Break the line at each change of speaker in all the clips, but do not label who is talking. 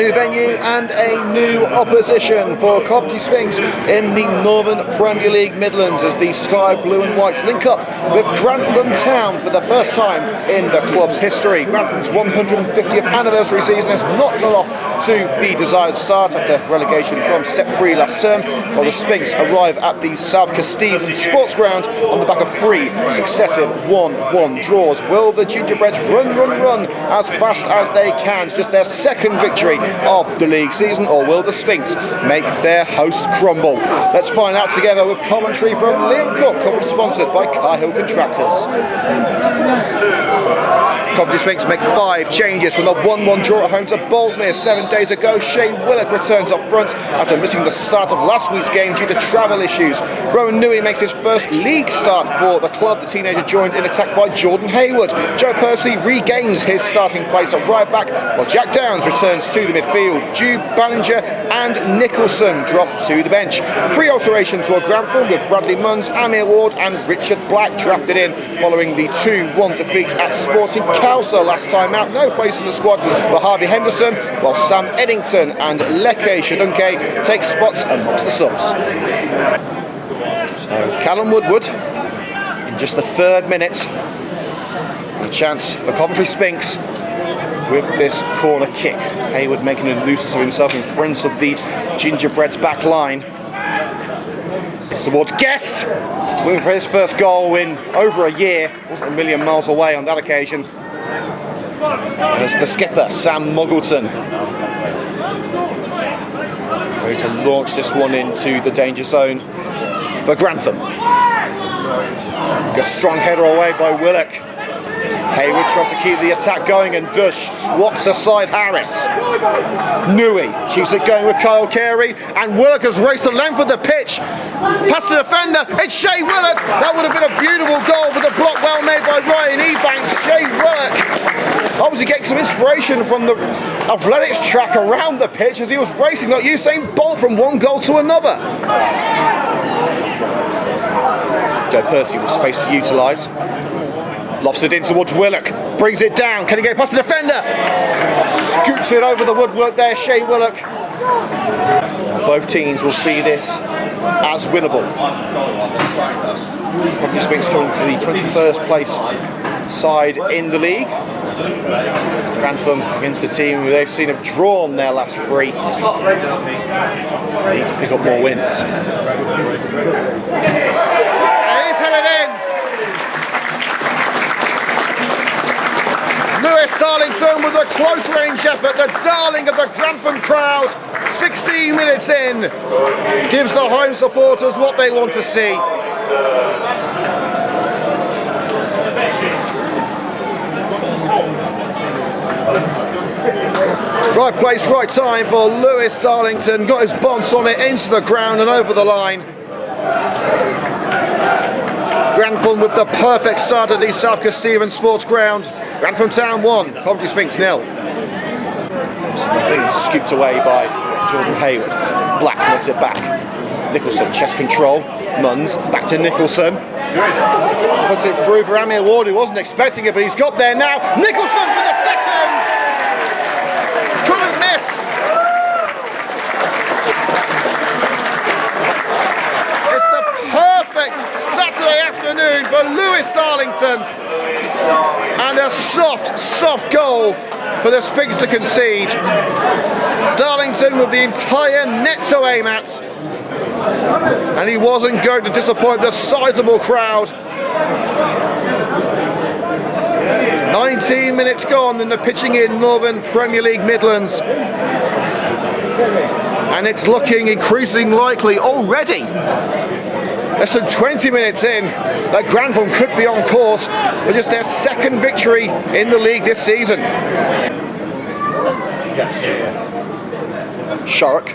new venue and a new opposition for Coventry Sphinx in the Northern Premier League Midlands as the Sky Blue and Whites link up with Grantham Town for the first time in the club's history. Grantham's 150th anniversary season has not gone off to the desired start after relegation from Step 3 last term, while the Sphinx arrive at the South Kesteven Sports Ground on the back of 3 successive 1-1 draws. Will the Gingerbreads run as fast as they can? It's just their second victory of the league season, or will the Sphinx make their hosts crumble? Let's find out together with commentary from Liam Cook, coverage sponsored by Cahill Contractors. Coventry Sphinx make 5 changes from the 1-1 draw at home to Boldmere 7 days ago. Shea Willock returns up front after missing the start of last week's game due to travel issues. Rowan Newey makes his first league start for the club. The teenager joined in attack by Jordan Hayward. Joe Percy regains his starting place at right back, while Jack Downs returns to the midfield. Jude Ballinger and Nicholson drop to the bench. 3 alterations for Grantham, with Bradley Munns, Amir Ward and Richard Black drafted in following the 2-1 defeat at Sporting Cowser last time out. No place in the squad for Harvey Henderson, while Sam Eddington and Leke Shadunke take spots amongst the subs. So Callum Woodward in just the 3rd minute. A chance for Coventry Sphinx with this corner kick. Hayward making a nuisance of himself in front of the Gingerbreads back line. It's towards Guest, looking for his first goal in over a year. Wasn't a million miles away on that occasion. There's the skipper, Sam Muggleton, ready to launch this one into the danger zone for Grantham. A strong header away by Willock. Hayward tries to keep the attack going and does. Swats aside Harris. Newey keeps it going with Kyle Carey, and Willock has raced the length of the pitch. Past the defender, it's Shea Willock. That would have been a beautiful goal with a block well made by Ryan Ebanks. Shea Willock obviously getting some inspiration from the athletics track around the pitch as he was racing like Usain Bolt from one goal to another. Joe Percy with space to utilise. Lofts it in towards Willock, brings it down, can he get past the defender? Scoops it over the woodwork there, Shea Willock. Both teams will see this as winnable. Coventry Sphinx coming to the 21st place side in the league. Grantham against a team who they've seen have drawn their last 3. They need to pick up more wins. And he's headed in. Lewis Darlington with a close range effort, the darling of the Grantham crowd. 16 minutes in, gives the home supporters what they want to see. Right place, right time for Lewis Darlington. Got his bonce on it, into the ground and over the line. Grantham with the perfect start at the South Kesteven Sports Ground. Grantham Town 1, Coventry Sphinx 0. Things scooped away by Jordan Hayward. Black knocks it back. Nicholson, chest control. Munns, back to Nicholson. Puts it through for Amir Ward, who wasn't expecting it, but he's got there now. Nicholson for the second! Couldn't miss! It's the perfect Saturday afternoon for Lewis Darlington. And a soft goal for the Sphinx to concede. Darlington with the entire net to aim at. And he wasn't going to disappoint the sizable crowd. 19 minutes gone in the pitching in Northern Premier League Midlands. And it's looking increasingly likely already, less than 20 minutes in, that Grantham could be on course for just their second victory in the league this season. Shark.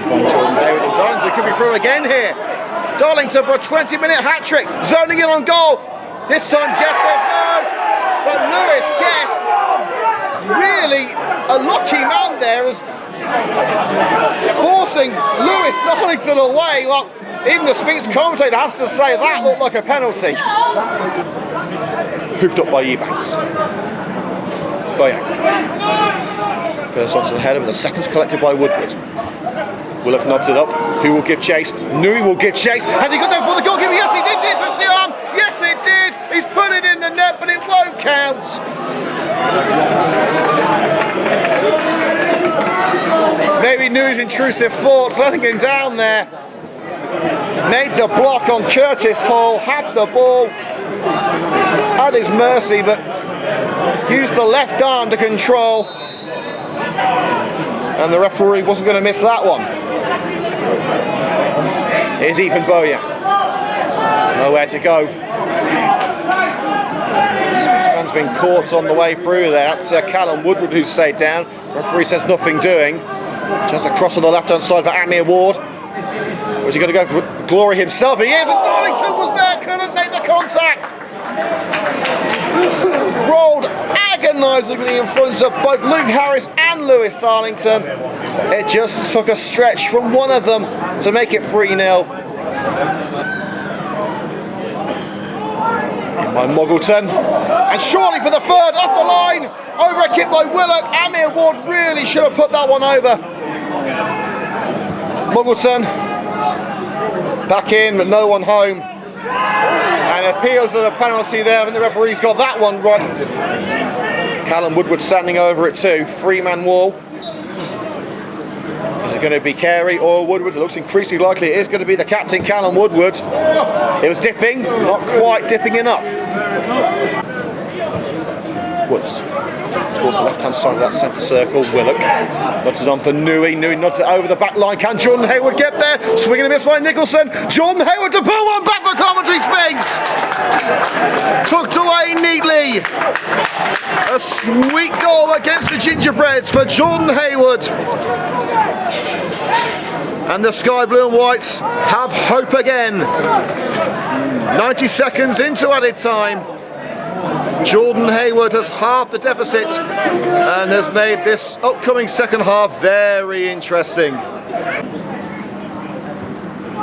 Couldn't find Jordan Hayward, and Darlington could be through again here. Darlington for a 20-minute hat-trick, zoning in on goal. This time Guest says no, but Lewis Guest, really a lucky man there, as forcing Lewis Darlington away. Well, even the Sphinx commentator has to say that looked like a penalty. Hoofed up by Ebanks. Boyack. First onto the header, but the second's collected by Woodward. Willock nods it up. Who will give chase? Nui will give chase. Has he got there for the goalkeeper? Yes, he did. Did it touch the arm? Yes, it did. He's put it in the net, but it won't count. Maybe Nui's intrusive thoughts letting him down there. Made the block on Curtis Hall, had the ball at his mercy, but used the left arm to control. And the referee wasn't going to miss that one. Here's Ethan Boyack. Nowhere to go. Sphinxman's been caught on the way through there. That's Callum Woodward who stayed down. Referee says nothing doing. Just a cross on the left-hand side for Amir Ward. Was he going to go for glory himself? He is, and Darlington was there, couldn't make the contact. Rolled agonisingly in front of both Luke Harris and Lewis Darlington. It just took a stretch from one of them to make it 3-0. By Moggleton, and surely for the third, off the line, over a kick by Willock. Amir Ward really should have put that one over. Moggleton back in, but no one home, and appeals of a penalty there. I think the referee's got that one right. Callum Woodward standing over it too. 3-man wall. Is it going to be Carey or Woodward? It looks increasingly likely it is going to be the captain, Callum Woodward. It was dipping, not quite dipping enough. Woods towards the left-hand side of that centre circle. Willock nods it on for Nui. Nui nods it over the back line. Can Jordan Hayward get there? Swinging a miss by Nicholson. Jordan Hayward to pull one back for Coventry Sphinx. Tucked away neatly. A sweet goal against the Gingerbreads for Jordan Hayward. And the Sky Blue and Whites have hope again. 90 seconds into added time. Jordan Hayward has halved the deficit and has made this upcoming second half very interesting.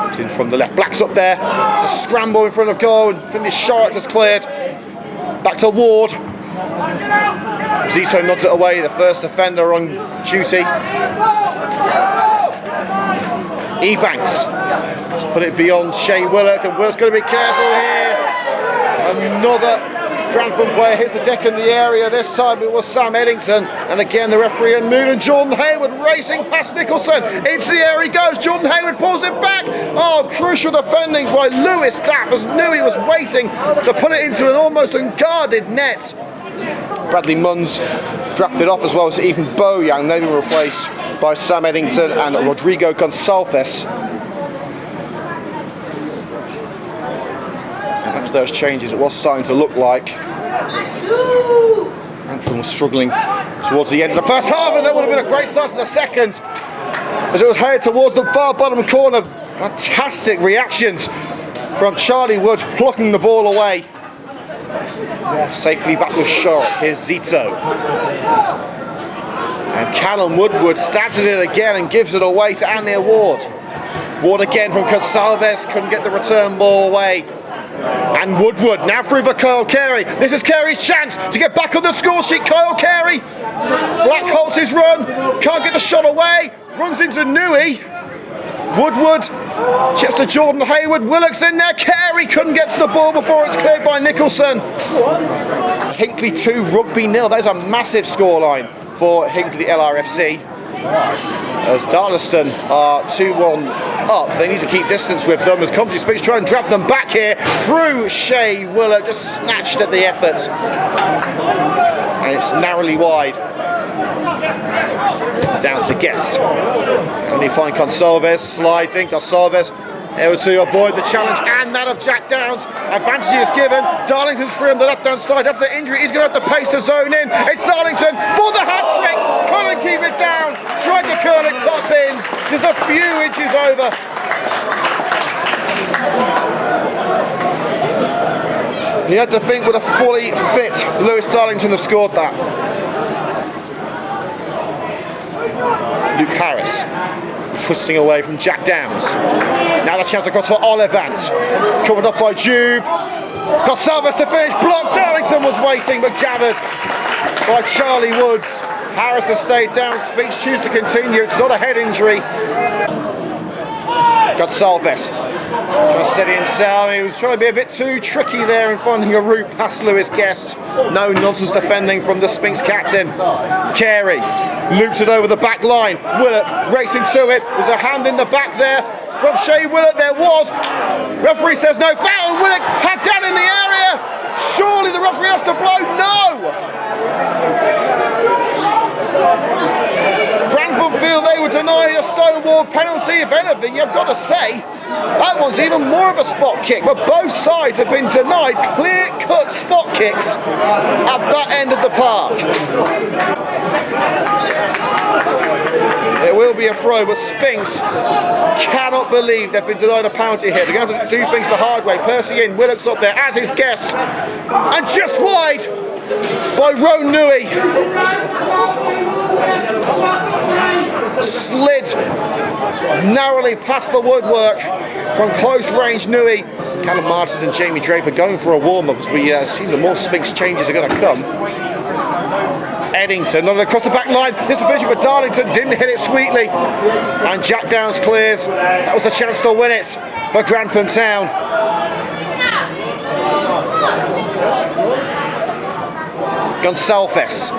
It's in from the left, Black's up there. It's a scramble in front of goal and finish Sharrock has cleared. Back to Ward. Zito nods it away, the first offender on duty. Ebanks has put it beyond Shea Willock, and Willock's going to be careful here. Another Grantham player hits the deck in the area. This time it was Sam Eddington, and again the referee in mood, and Jordan Hayward racing past Nicholson. Into the air he goes. Jordan Hayward pulls it back. Oh, crucial defending by Lewis Daff as knew he was waiting to put it into an almost unguarded net. Bradley Munns dropped it off as well as Ethan Boyack. They've been replaced by Sam Eddington and Rodrigo Gonçalves. And after those changes, it was starting to look like Grantham was struggling towards the end of the first half, and that would have been a great start to the second as it was headed towards the far bottom corner. Fantastic reactions from Charlie Woods plucking the ball away. Safely back with Sharrock. Here's Zito. And Callum Woodward stabs at it again and gives it away to Amir Ward. Ward again from Gonçalves, couldn't get the return ball away. And Woodward now through for Kyle Carey. This is Carey's chance to get back on the score sheet. Kyle Carey. Black halts his run, can't get the shot away, runs into Nui. Woodward chips to Jordan Hayward. Willock's in there. Carey couldn't get to the ball before it's cleared by Nicholson. Hinkley 2, Rugby 0. That is a massive scoreline for Hinkley LRFC. As Darlington are 2-1 up, they need to keep distance with them as Coventry Sphinx try and drag them back here through Shea Willock, just snatched at the effort. And it's narrowly wide. Down to Guest. Only find Gonçalves sliding. Gonçalves able to avoid the challenge and that of Jack Downs. Advantage is given. Darlington's free on the left hand side. After the injury, he's going to have the pace to zone in. It's Darlington for the hat trick. Couldn't keep it down. Tried to curl it top ins. Just a few inches over. You had to think with a fully fit Lewis Darlington have scored that. Luke Harris twisting away from Jack Downs. Now the chance across for Olivant. Covered up by Jube. Gonçalves to finish. Blocked. Darlington was waiting but gathered by Charlie Woods. Harris has stayed down. Sphinx choose to continue. It's not a head injury. Gonsalves trying to steady himself. He was trying to be a bit too tricky there and finding a route past Lewis Guest. No nonsense defending from the Sphinx captain. Carey loops it over the back line. Willett racing to it. There's a hand in the back there from Shea Willett. There was. Referee says no foul. Willett hacked down in the area. Surely the referee has to blow. No! Grantham feel they were denied a Stonewall penalty. If anything, you've got to say that one's even more of a spot kick, but both sides have been denied clear-cut spot kicks at that end of the park. It will be a throw, but Sphinx cannot believe they've been denied a penalty here. They're going to have to do things the hard way. Percy in, Willock's up there as his guest, and just wide by Roan Nui. Slid narrowly past the woodwork from close range. Nui, Callum Martins and Jamie Draper going for a warm-up as we see the more Sphinx changes are going to come. Eddington not across the back line. This division for Darlington didn't hit it sweetly, and Jack Downs clears. That was a chance to win it for Grantham Town. Gonsalves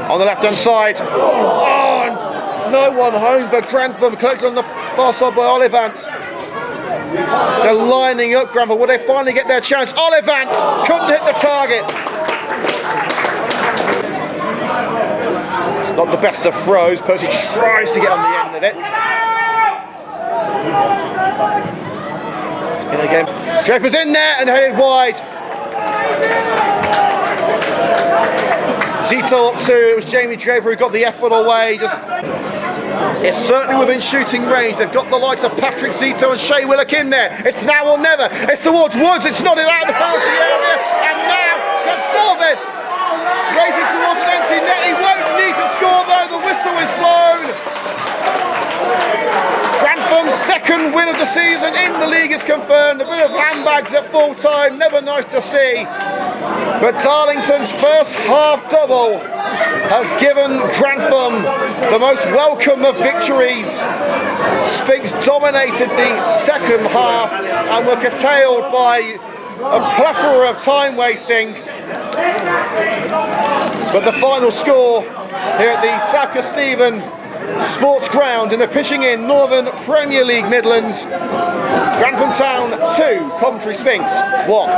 on the left hand side. Oh, no one home for Grantham. Collected on the far side by Olivant. They're lining up Grantham. Will they finally get their chance? Olivant couldn't hit the target. Not the best of throws. Percy tries to get on the end of it. It's in again. Draper's in there and headed wide. Zito up two. It was Jamie Draper who got the effort away. It's certainly within shooting range. They've got the likes of Patrick Zito and Shea Willock in there. It's now or never. It's towards Woods. It's not out of the penalty area. And now Gonsalves racing towards an empty net. He won't need to score though. The whistle is blown. Grantham's second win of the season in the league is confirmed. A bit of handbags at full time. Never nice to see. But Darlington's first half double has given Grantham the most welcome of victories. Sphinx dominated the second half and were curtailed by a plethora of time wasting. But the final score here at the South Kesteven Sports Ground in the pitching in Northern Premier League Midlands, Grantham Town 2, Coventry Sphinx 1.